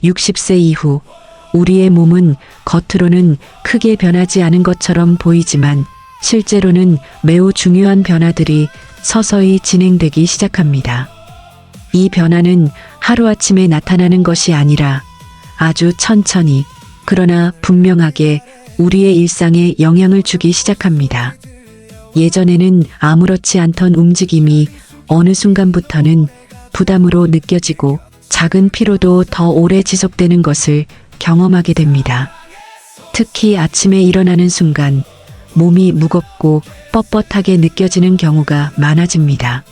60세 이후 우리의 몸은 겉으로는 크게 변하지 않은 것처럼 보이지만 실제로는 매우 중요한 변화들이 서서히 진행되기 시작합니다. 이 변화는 하루아침에 나타나는 것이 아니라 아주 천천히 그러나 분명하게 우리의 일상에 영향을 주기 시작합니다. 예전에는 아무렇지 않던 움직임이 어느 순간부터는 부담으로 느껴지고 작은 피로도 더 오래 지속되는 것을 경험하게 됩니다. 특히 아침에 일어나는 순간 몸이 무겁고 뻣뻣하게 느껴지는 경우가 많아집니다.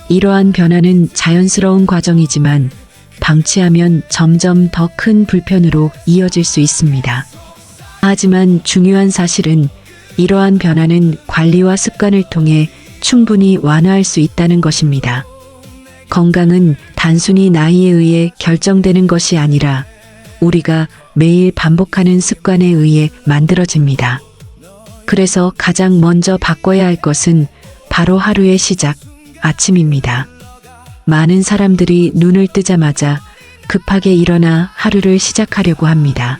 이러한 변화는 자연스러운 과정이지만 방치하면 점점 더 큰 불편으로 이어질 수 있습니다. 하지만 중요한 사실은 이러한 변화는 관리와 습관을 통해 충분히 완화할 수 있다는 것입니다. 건강은 단순히 나이에 의해 결정되는 것이 아니라 우리가 매일 반복하는 습관에 의해 만들어집니다. 그래서 가장 먼저 바꿔야 할 것은 바로 하루의 시작, 아침입니다. 많은 사람들이 눈을 뜨자마자 급하게 일어나 하루를 시작하려고 합니다.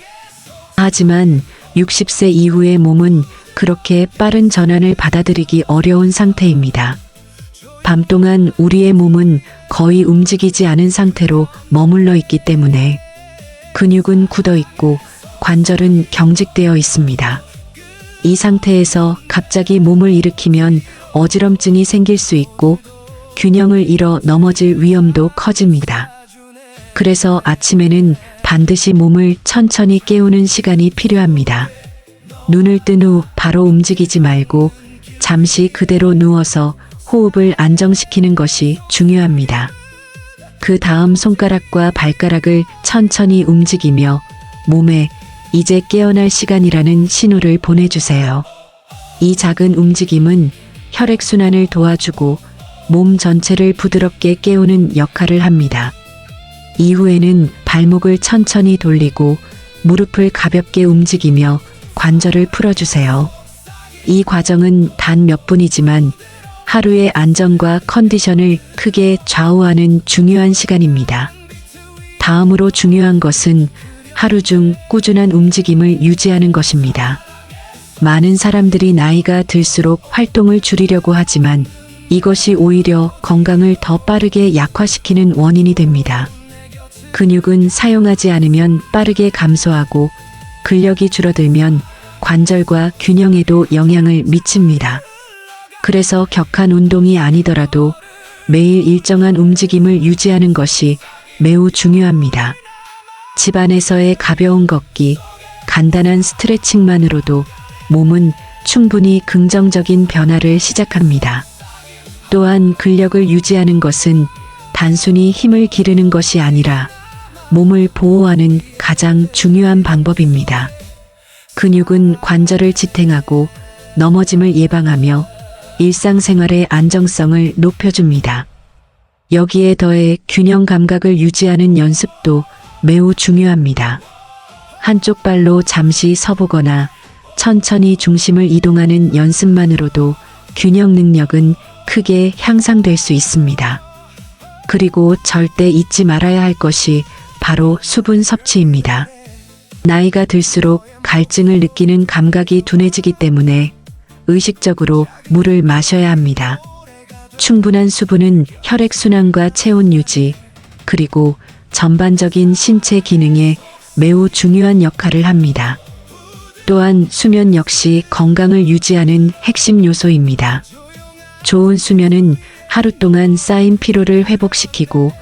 하지만 60세 이후의 몸은 그렇게 빠른 전환을 받아들이기 어려운 상태입니다. 밤 동안 우리의 몸은 거의 움직이지 않은 상태로 머물러 있기 때문에 근육은 굳어 있고 관절은 경직되어 있습니다. 이 상태에서 갑자기 몸을 일으키면 어지럼증이 생길 수 있고 균형을 잃어 넘어질 위험도 커집니다. 그래서 아침에는 반드시 몸을 천천히 깨우는 시간이 필요합니다. 눈을 뜬 후 바로 움직이지 말고 잠시 그대로 누워서 호흡을 안정시키는 것이 중요합니다. 그 다음 손가락과 발가락을 천천히 움직이며 몸에 이제 깨어날 시간이라는 신호를 보내주세요. 이 작은 움직임은 혈액순환을 도와주고 몸 전체를 부드럽게 깨우는 역할을 합니다. 이후에는 발목을 천천히 돌리고 무릎을 가볍게 움직이며 관절을 풀어주세요. 이 과정은 단 몇 분이지만 하루의 안정과 컨디션을 크게 좌우하는 중요한 시간입니다. 다음으로 중요한 것은 하루 중 꾸준한 움직임을 유지하는 것입니다. 많은 사람들이 나이가 들수록 활동을 줄이려고 하지만 이것이 오히려 건강을 더 빠르게 약화시키는 원인이 됩니다. 근육은 사용하지 않으면 빠르게 감소하고 근력이 줄어들면 관절과 균형에도 영향을 미칩니다. 그래서 격한 운동이 아니더라도 매일 일정한 움직임을 유지하는 것이 매우 중요합니다. 집안에서의 가벼운 걷기, 간단한 스트레칭만으로도 몸은 충분히 긍정적인 변화를 시작합니다. 또한 근력을 유지하는 것은 단순히 힘을 기르는 것이 아니라 몸을 보호하는 가장 중요한 방법입니다. 근육은 관절을 지탱하고 넘어짐을 예방하며 일상생활의 안정성을 높여줍니다. 여기에 더해 균형 감각을 유지하는 연습도 매우 중요합니다. 한쪽 발로 잠시 서보거나 천천히 중심을 이동하는 연습만으로도 균형 능력은 크게 향상될 수 있습니다. 그리고 절대 잊지 말아야 할 것이 바로 수분 섭취입니다. 나이가 들수록 갈증을 느끼는 감각이 둔해지기 때문에 의식적으로 물을 마셔야 합니다. 충분한 수분은 혈액순환과 체온 유지, 그리고 전반적인 신체 기능에 매우 중요한 역할을 합니다. 또한 수면 역시 건강을 유지하는 핵심 요소입니다. 좋은 수면은 하루 동안 쌓인 피로를 회복시키고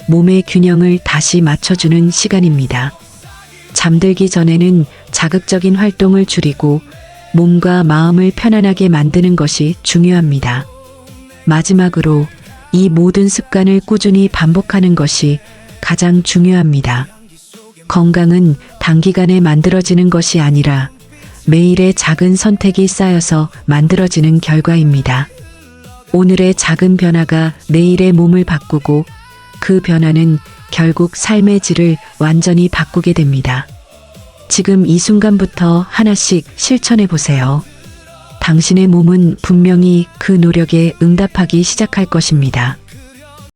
몸의 균형을 다시 맞춰주는 시간입니다. 잠들기 전에는 자극적인 활동을 줄이고 몸과 마음을 편안하게 만드는 것이 중요합니다. 마지막으로 이 모든 습관을 꾸준히 반복하는 것이 가장 중요합니다. 건강은 단기간에 만들어지는 것이 아니라 매일의 작은 선택이 쌓여서 만들어지는 결과입니다. 오늘의 작은 변화가 내일의 몸을 바꾸고 그 변화는 결국 삶의 질을 완전히 바꾸게 됩니다. 지금 이 순간부터 하나씩 실천해 보세요. 당신의 몸은 분명히 그 노력에 응답하기 시작할 것입니다.